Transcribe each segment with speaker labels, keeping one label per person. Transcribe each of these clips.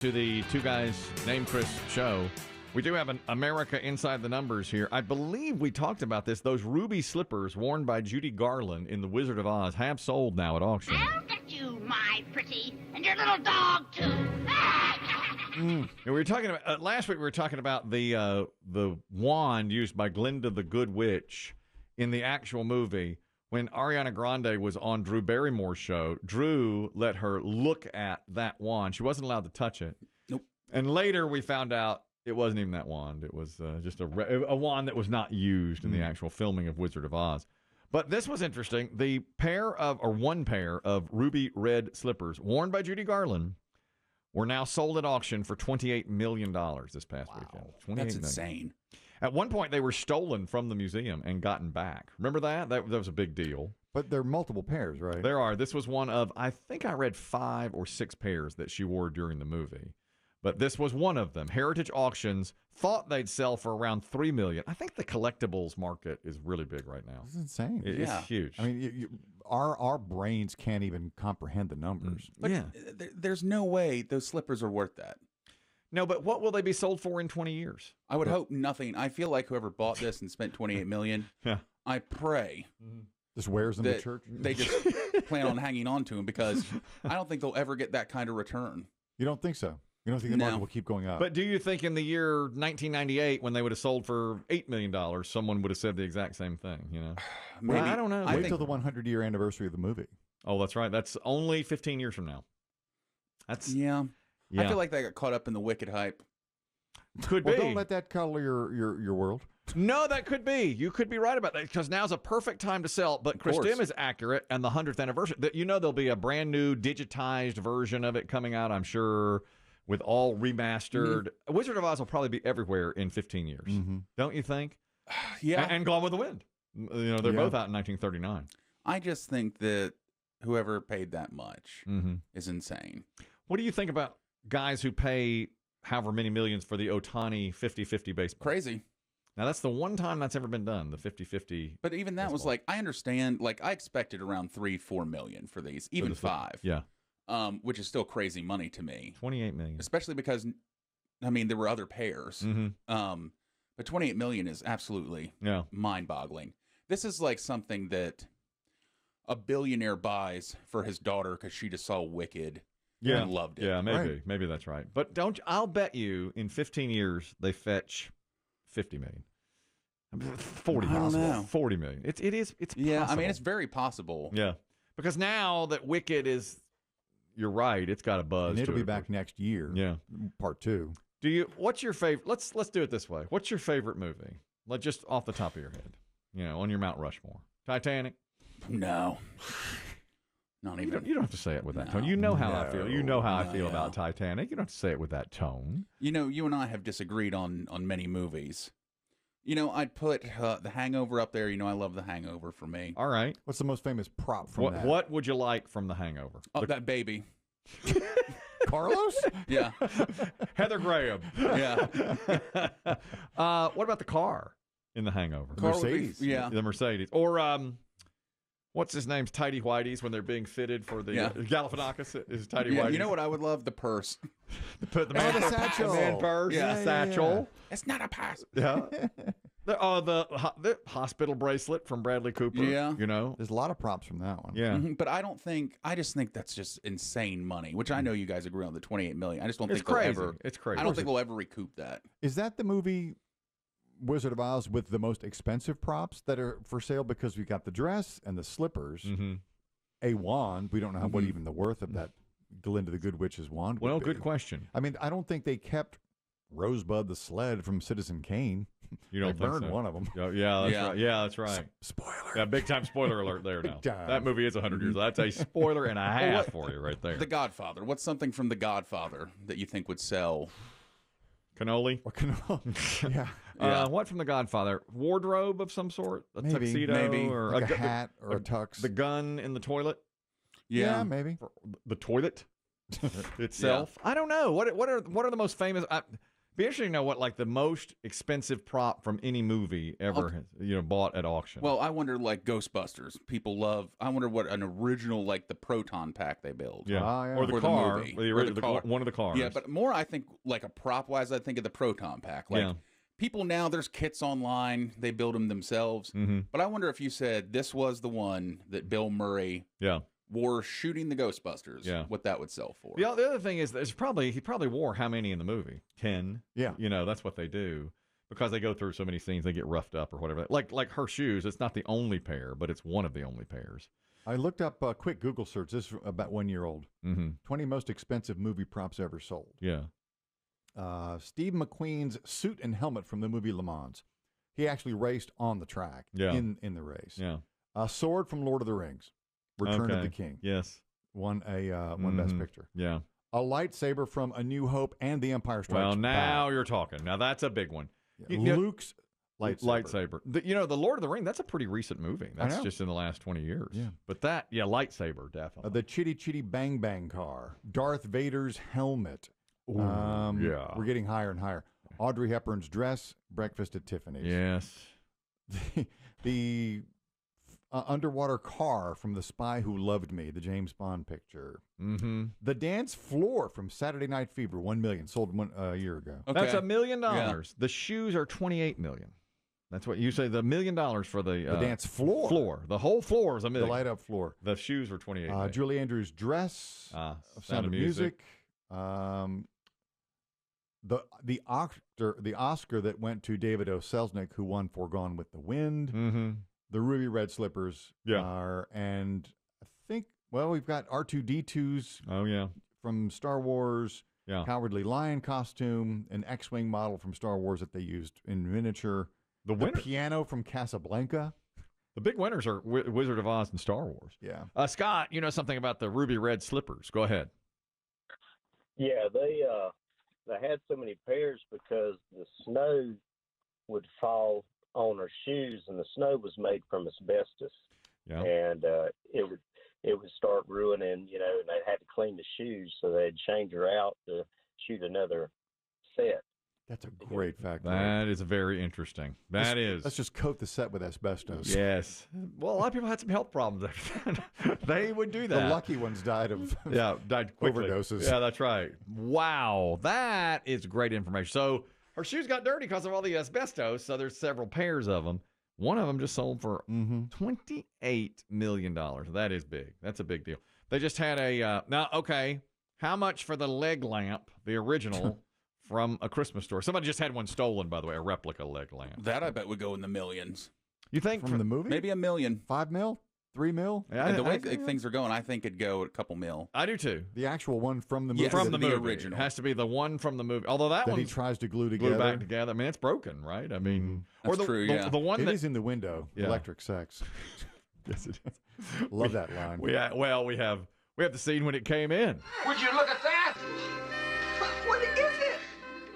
Speaker 1: To the Two Guys Named Chris show. We do have an America Inside the Numbers here. I believe we talked about this. Those ruby slippers worn by Judy Garland in The Wizard of Oz have sold now at auction.
Speaker 2: I'll get you, my pretty, and your little dog, too.
Speaker 1: We were talking about last week. We were talking about the wand used by Glinda the Good Witch in the actual movie. When Ariana Grande was on Drew Barrymore's show, Drew let her look at that wand. She wasn't allowed to touch it.
Speaker 3: Nope.
Speaker 1: And later we found out it wasn't even that wand. It was just a wand that was not used in the actual filming of Wizard of Oz. But this was interesting. The one pair of ruby red slippers worn by Judy Garland were now sold at auction for $28 million this past weekend.
Speaker 3: That's insane.
Speaker 1: At one point, they were stolen from the museum and gotten back. Remember that? That was a big deal.
Speaker 4: But there are multiple pairs, right?
Speaker 1: There are. This was one of, I think I read 5 or 6 pairs that she wore during the movie. But this was one of them. Heritage Auctions thought they'd sell for around $3 million. I think the collectibles market is really big right now.
Speaker 4: It's insane.
Speaker 1: It's huge.
Speaker 4: I mean, our brains can't even comprehend the numbers.
Speaker 3: But there's no way those slippers are worth that.
Speaker 1: No, but what will they be sold for in 20 years?
Speaker 3: I would hope nothing. I feel like whoever bought this and spent $28 million, I pray
Speaker 4: Just wears in the church.
Speaker 3: They just plan on hanging on to them because I don't think they'll ever get that kind of return.
Speaker 4: You don't think so? You don't think the market will keep going up?
Speaker 1: But do you think in the year 1998, when they would have sold for $8 million, someone would have said the exact same thing? You know,
Speaker 3: Maybe.
Speaker 1: I don't know.
Speaker 4: Wait till the 100-year anniversary of the movie.
Speaker 1: Oh, that's right. That's only 15 years from now. That's
Speaker 3: Yeah. I feel like they got caught up in the Wicked hype.
Speaker 1: Could
Speaker 4: Well,
Speaker 1: be.
Speaker 4: don't let that color your world.
Speaker 1: No, that could be. You could be right about that because now's a perfect time to sell. But Chris
Speaker 3: course.
Speaker 1: Demm is accurate, and the 100th anniversary. You know, there'll be a brand new digitized version of it coming out, I'm sure, with all remastered. Wizard of Oz will probably be everywhere in 15 years. Don't you think?
Speaker 3: Yeah.
Speaker 1: And Gone with the Wind. You know, they're both out in 1939.
Speaker 3: I just think that whoever paid that much is insane.
Speaker 1: What do you think about guys who pay however many millions for the Ohtani 50-50 baseball?
Speaker 3: Crazy.
Speaker 1: Now, that's the one time that's ever been done, the 50-50.
Speaker 3: But even that was like, I understand, like I expected around 3-4 million for these, even 5.
Speaker 1: Yeah.
Speaker 3: Which is still crazy money to me.
Speaker 1: 28 million.
Speaker 3: Especially because, I mean, there were other pairs. But 28 million is absolutely mind-boggling. This is like something that a billionaire buys for his daughter because she just saw Wicked and loved it.
Speaker 1: Yeah, maybe. Maybe that's right. But I'll bet you in 15 years they fetch 50 million. 40 possible. 40 million. It's
Speaker 3: yeah,
Speaker 1: possible.
Speaker 3: I mean, it's very possible.
Speaker 1: Yeah. Because now that Wicked is, you're right, it's got a buzz.
Speaker 4: And it'll
Speaker 1: to
Speaker 4: be
Speaker 1: it.
Speaker 4: back next year.
Speaker 1: Yeah.
Speaker 4: Part 2.
Speaker 1: What's your favorite? Let's do it this way. What's your favorite movie? Like just off the top of your head. You know, on your Mount Rushmore. Titanic?
Speaker 3: No. Not even.
Speaker 1: You don't have to say it with that tone. You know how I feel. You know how I feel about Titanic. You don't have to say it with that tone.
Speaker 3: You know, you and I have disagreed on many movies. You know, I'd put The Hangover up there. You know, I love The Hangover for me.
Speaker 1: All right.
Speaker 4: What's the most famous prop from that?
Speaker 1: What would you like from The Hangover?
Speaker 3: Oh, that baby.
Speaker 4: Carlos?
Speaker 3: Yeah.
Speaker 1: Heather Graham.
Speaker 3: Yeah.
Speaker 1: What about the car in The Hangover?
Speaker 4: Mercedes.
Speaker 3: Yeah.
Speaker 1: The Mercedes. Or what's his name's Tidy Whities when they're being fitted for the Galifianakis is Tidy Whities.
Speaker 3: You know what I would love? The purse.
Speaker 1: the man,
Speaker 4: the satchel.
Speaker 1: The man purse.
Speaker 3: Yeah.
Speaker 1: The satchel.
Speaker 3: It's not a purse.
Speaker 1: Yeah. The hospital bracelet from Bradley Cooper.
Speaker 3: Yeah.
Speaker 1: You know?
Speaker 4: There's a lot of props from that one.
Speaker 1: Yeah.
Speaker 3: But I just think that's just insane money, which I know you guys agree on the 28 million. I just don't think
Speaker 1: crazy.
Speaker 3: they'll ever.
Speaker 1: It's crazy.
Speaker 3: I don't think we'll ever recoup that.
Speaker 4: Is that the movie Wizard of Oz with the most expensive props that are for sale? Because we got the dress and the slippers, a wand. We don't know what even the worth of that Glinda the Good Witch's wand would
Speaker 1: Well,
Speaker 4: be.
Speaker 1: good question.
Speaker 4: I mean, I don't think they kept Rosebud the sled from Citizen Kane.
Speaker 1: You don't
Speaker 4: they
Speaker 1: think
Speaker 4: burned
Speaker 1: so?
Speaker 4: one of them.
Speaker 1: Yeah, that's right. Yeah, that's right.
Speaker 4: Spoiler.
Speaker 1: Yeah, big time spoiler alert there now.
Speaker 4: time.
Speaker 1: That movie is 100 years old. That's a spoiler and a half for you right there.
Speaker 3: The Godfather. What's something from The Godfather that you think would sell?
Speaker 1: Cannoli?
Speaker 4: What can
Speaker 1: What from The Godfather? Wardrobe of some sort? A
Speaker 4: Maybe.
Speaker 1: tuxedo?
Speaker 3: Maybe.
Speaker 1: Or
Speaker 4: like a hat or a tux.
Speaker 1: The gun in the toilet?
Speaker 4: Yeah, maybe.
Speaker 1: The toilet itself? I don't know. What are the most famous? Be interesting to know what like the most expensive prop from any movie ever bought at auction.
Speaker 3: Well, I wonder like Ghostbusters. People love. I wonder what an original like the proton pack they build.
Speaker 1: Yeah,
Speaker 4: yeah.
Speaker 1: or the
Speaker 3: For
Speaker 1: car,
Speaker 3: the movie. Or the car.
Speaker 1: one of the cars.
Speaker 3: Yeah, but more I think like a prop wise, I think of the proton pack. Like people now, there's kits online. They build them themselves.
Speaker 1: Mm-hmm.
Speaker 3: But I wonder if you said this was the one that Bill Murray wore shooting the Ghostbusters, what that would sell for.
Speaker 1: Yeah, the other thing is he probably wore how many in the movie? 10.
Speaker 4: Yeah.
Speaker 1: That's what they do. Because they go through so many scenes, they get roughed up or whatever. Like her shoes, it's not the only pair, but it's one of the only pairs.
Speaker 4: I looked up a quick Google search. This is about 1 year old. 20 most expensive movie props ever sold.
Speaker 1: Yeah.
Speaker 4: Steve McQueen's suit and helmet from the movie Le Mans. He actually raced on the track in the race.
Speaker 1: Yeah.
Speaker 4: A sword from Lord of the Rings. Return of the King.
Speaker 1: Yes.
Speaker 4: Won one Best Picture.
Speaker 1: Yeah.
Speaker 4: A lightsaber from A New Hope and The Empire Strikes
Speaker 1: Well, now
Speaker 4: Back.
Speaker 1: you're talking. Now that's a big one.
Speaker 4: Luke's lightsaber.
Speaker 1: The Lord of the Ring, that's a pretty recent movie. That's just in the last 20 years.
Speaker 4: Yeah.
Speaker 1: But lightsaber, definitely.
Speaker 4: The Chitty Chitty Bang Bang car. Darth Vader's helmet.
Speaker 1: Ooh,
Speaker 4: We're getting higher and higher. Audrey Hepburn's dress, Breakfast at Tiffany's.
Speaker 1: Yes.
Speaker 4: The underwater car from The Spy Who Loved Me, the James Bond picture.
Speaker 1: Mm-hmm.
Speaker 4: The dance floor from Saturday Night Fever, $1 million, sold a year ago.
Speaker 3: Okay.
Speaker 1: That's $1 million.
Speaker 3: Yeah.
Speaker 1: The shoes are $28 million. That's what you say. The $1 million for the
Speaker 4: dance floor.
Speaker 1: The whole floor is $1 million.
Speaker 4: The light up floor.
Speaker 1: The shoes were $28 million.
Speaker 4: Julie Andrews' dress, Sound of Music. The Oscar that went to David O. Selznick, who won For Gone with the Wind.
Speaker 1: Mm-hmm.
Speaker 4: The ruby red slippers are, and I think, we've got R2-D2's from Star Wars, Cowardly Lion costume, an X-Wing model from Star Wars that they used in miniature, the piano from Casablanca.
Speaker 1: The big winners are Wizard of Oz and Star Wars.
Speaker 4: Yeah.
Speaker 1: Scott, you know something about the ruby red slippers. Go ahead.
Speaker 5: Yeah, they had so many pairs because the snow would fall on her shoes, and the snow was made from asbestos.
Speaker 1: Yeah.
Speaker 5: And it would start ruining, and they had to clean the shoes, so they'd change her out to shoot another set.
Speaker 4: That's a great fact.
Speaker 1: That is very interesting. Let's
Speaker 4: just coat the set with asbestos.
Speaker 1: Yes. Well, a lot of people had some health problems after that. They would do that.
Speaker 4: The lucky ones died of
Speaker 1: died quickly.
Speaker 4: Overdoses.
Speaker 1: Yeah, that's right. Wow. That is great information. So her shoes got dirty because of all the asbestos, so there's several pairs of them. One of them just sold for $28 million. That is big. That's a big deal. They just had how much for the leg lamp, the original, from A Christmas Story? Somebody just had one stolen, by the way, a replica leg lamp.
Speaker 3: That I bet would go in the millions.
Speaker 1: You think?
Speaker 4: From the movie?
Speaker 3: Maybe $1 million.
Speaker 4: $5 million? $3 million?
Speaker 3: And the way things are going, I think it'd go a couple mil.
Speaker 1: I do too.
Speaker 4: The actual one from the movie?
Speaker 3: Yes,
Speaker 1: from the movie.
Speaker 3: Original.
Speaker 1: It has to be the one from the movie. Although that one
Speaker 4: he tries to glue
Speaker 1: back together. I mean, it's broken, right? I mean,
Speaker 3: That's true,
Speaker 1: the one
Speaker 4: it
Speaker 1: that
Speaker 4: is in the window.
Speaker 1: Yeah.
Speaker 4: Electric sex.
Speaker 1: Yes, it is.
Speaker 4: Love that line.
Speaker 1: We have the scene when it came in.
Speaker 6: Would you look at that? What is it?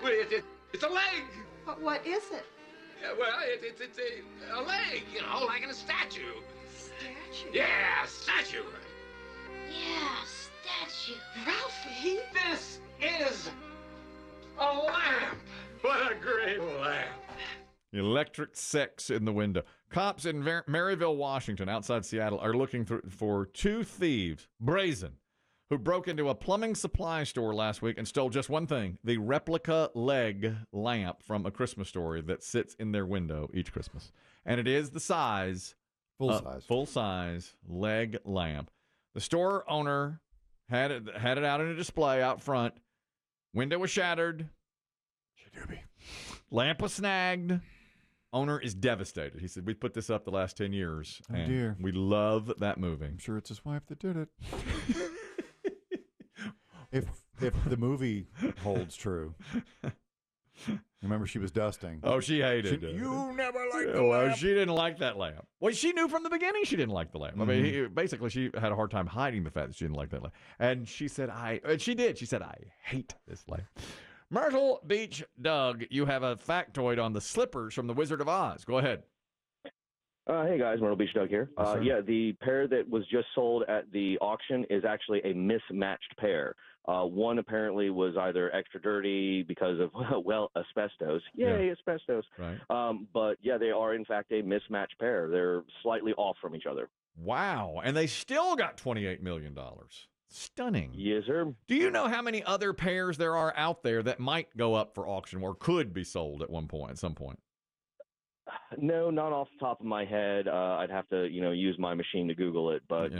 Speaker 6: Well, it's a leg.
Speaker 7: But what is it?
Speaker 6: Well, it's a leg, like in a statue.
Speaker 7: Statue?
Speaker 6: Yeah, statue.
Speaker 2: Yeah, statue.
Speaker 7: Ralphie?
Speaker 6: This is a lamp. What a great lamp.
Speaker 1: Electric sex in the window. Cops in Maryville, Washington, outside Seattle, are looking for two thieves, brazen, who broke into a plumbing supply store last week and stole just one thing, the replica leg lamp from A Christmas Story that sits in their window each Christmas. And it is the size, full-size leg lamp. The store owner had it out in a display out front. Window was shattered. Lamp was snagged. Owner is devastated. He said, we put this up the last 10 years.
Speaker 4: Oh,
Speaker 1: and
Speaker 4: dear.
Speaker 1: We love that movie.
Speaker 4: I'm sure it's his wife that did it. If the movie holds true. Remember, she was dusting.
Speaker 1: Oh, she hated it.
Speaker 4: You never liked the
Speaker 1: Well,
Speaker 4: lamp.
Speaker 1: she didn't like that lamp. Well, she knew from the beginning she didn't like the lamp. I mean, basically, she had a hard time hiding the fact that she didn't like that lamp. And she said, she did. She said, I hate this lamp. Myrtle Beach Doug, you have a factoid on the slippers from The Wizard of Oz. Go ahead.
Speaker 8: Hey guys, Myrtle Beach Doug here. Yeah, the pair that was just sold at the auction is actually a mismatched pair. One apparently was either extra dirty because of, well, asbestos. Yay, asbestos.
Speaker 1: Right.
Speaker 8: But yeah, they are in fact a mismatched pair. They're slightly off from each other.
Speaker 1: Wow. And they still got $28 million. Stunning.
Speaker 8: Yes, sir.
Speaker 1: Do you know how many other pairs there are out there that might go up for auction or could be sold at some point?
Speaker 8: No, not off the top of my head. I'd have to, use my machine to Google it. But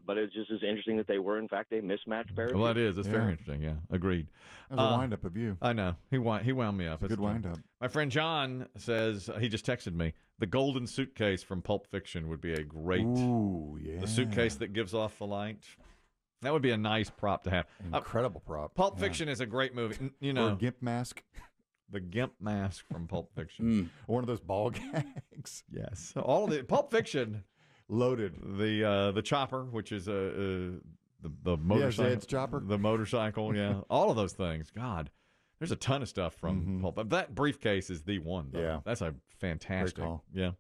Speaker 8: but it's just as interesting that they were in fact a mismatched pair.
Speaker 1: Well, it is. It's very interesting. Yeah, agreed.
Speaker 4: That was a wind-up of you.
Speaker 1: I know. He wound me up. It's
Speaker 4: good wind-up.
Speaker 1: My friend John says, he just texted me, the golden suitcase from Pulp Fiction would be a great.
Speaker 4: Ooh, yeah.
Speaker 1: The suitcase that gives off the light. That would be a nice prop to have.
Speaker 4: Incredible prop.
Speaker 1: Pulp Fiction is a great movie.
Speaker 4: Or a gimp mask.
Speaker 1: The gimp mask from Pulp Fiction.
Speaker 4: One of those ball gags.
Speaker 1: Yes. All of the Pulp Fiction.
Speaker 4: Loaded.
Speaker 1: The chopper, which is the motorcycle.
Speaker 4: Yeah, Zed's chopper.
Speaker 1: The motorcycle, yeah. All of those things. God, there's a ton of stuff from Pulp. But that briefcase is the one, though.
Speaker 4: Yeah.
Speaker 1: That's a fantastic.
Speaker 4: Great call.
Speaker 1: Yeah.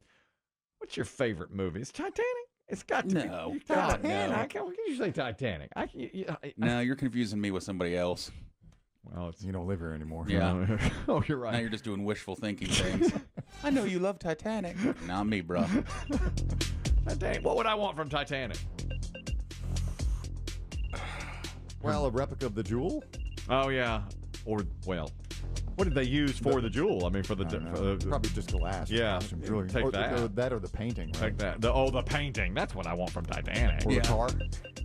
Speaker 1: What's your favorite movie? It's Titanic? It's got to be.
Speaker 3: God,
Speaker 1: Titanic.
Speaker 3: no.
Speaker 1: How can you say Titanic?
Speaker 3: No, you're confusing me with somebody else.
Speaker 1: Well,
Speaker 4: you don't live here anymore.
Speaker 3: Yeah.
Speaker 1: Oh, you're right.
Speaker 3: Now you're just doing wishful thinking things. I know you love Titanic. Not me, bro.
Speaker 1: Titanic. What would I want from Titanic?
Speaker 4: Well, a replica of the jewel.
Speaker 1: Oh yeah. Or what did they use for the jewel? I mean, for the
Speaker 4: probably just glass.
Speaker 1: Yeah. Take
Speaker 4: or
Speaker 1: that.
Speaker 4: That or the painting. Right?
Speaker 1: Take that. The painting. That's what I want from Titanic.
Speaker 4: Or the car.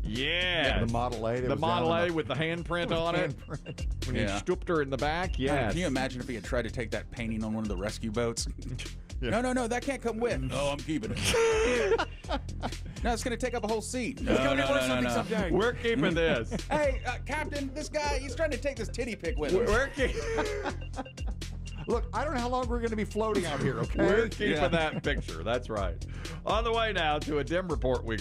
Speaker 1: Yeah.
Speaker 4: The Model A.
Speaker 1: The Model A with the handprint on it. When you stooped her in the back. Yeah.
Speaker 3: Can you imagine if he had tried to take that painting on one of the rescue boats? No, that can't come with. No, I'm keeping it. No, it's going to take up a whole seat. It's going to be worth something someday.
Speaker 1: We're keeping this.
Speaker 3: Hey, Captain, this guy, he's trying to take this titty pic with him.
Speaker 4: Look, I don't know how long we're going to be floating out here, okay?
Speaker 1: We're keeping that picture. That's right. On the way now to a Demm Report week.